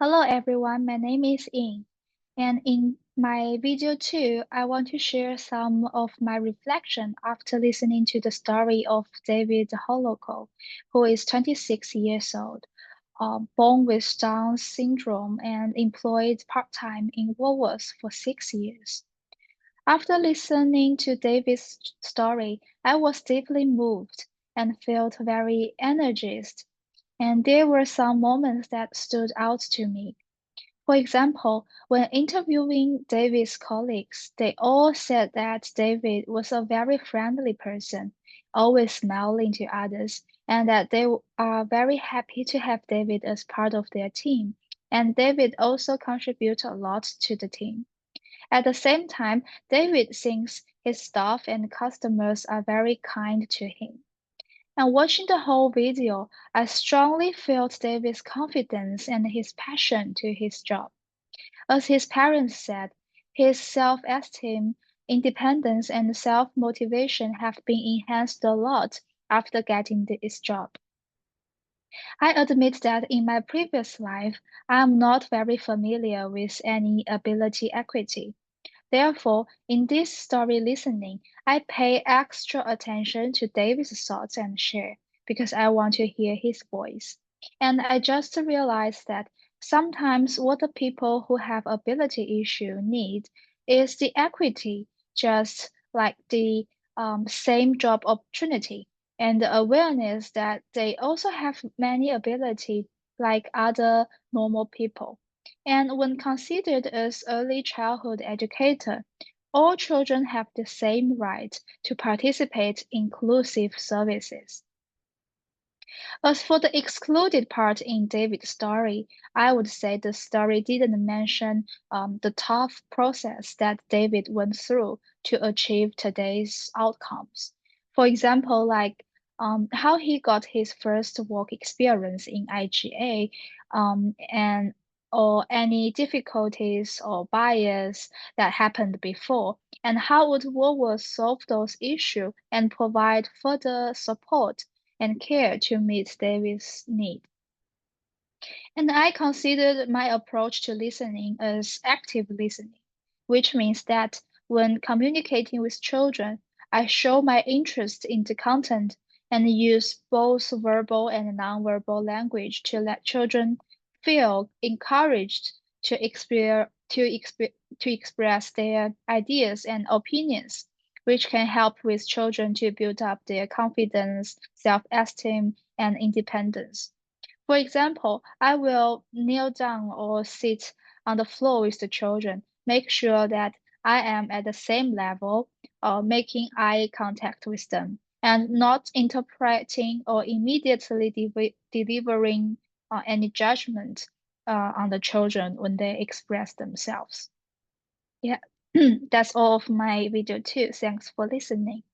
Hello everyone, my name is In, and in my video 2, I want to share some of my reflection after listening to the story of David Holoko, who is 26 years old, born with Down syndrome and employed part-time in Woolworths for 6 years. After listening to David's story, I was deeply moved and felt very energized, and there were some moments that stood out to me. For example, when interviewing David's colleagues, they all said that David was a very friendly person, always smiling to others, and that they are very happy to have David as part of their team. And David also contributes a lot to the team. At the same time, David thinks his staff and customers are very kind to him. And watching the whole video, I strongly felt David's confidence and his passion to his job. As his parents said, his self-esteem, independence, and self-motivation have been enhanced a lot after getting this job. I admit that in my previous life, I am not very familiar with any ability equity. Therefore, in this story listening, I pay extra attention to David's thoughts and share because I want to hear his voice. And I just realized that sometimes what the people who have ability issue need is the equity, just like the same job opportunity and the awareness that they also have many ability like other normal people. And when considered as early childhood educator, all children have the same right to participate in inclusive services. As for the excluded part in David's story, I would say the story didn't mention the tough process that David went through to achieve today's outcomes. For example, like how he got his first work experience in IGA, and or any difficulties or bias that happened before, and how would Woolworths solve those issues and provide further support and care to meet David's need. And I considered my approach to listening as active listening, which means that when communicating with children, I show my interest in the content and use both verbal and nonverbal language to let children feel encouraged to express their ideas and opinions, which can help with children to build up their confidence, self-esteem, and independence. For example, I will kneel down or sit on the floor with the children, make sure that I am at the same level, making eye contact with them, and not interpreting or immediately delivering any judgment on the children when they express themselves. Yeah, that's all of my video too. Thanks for listening.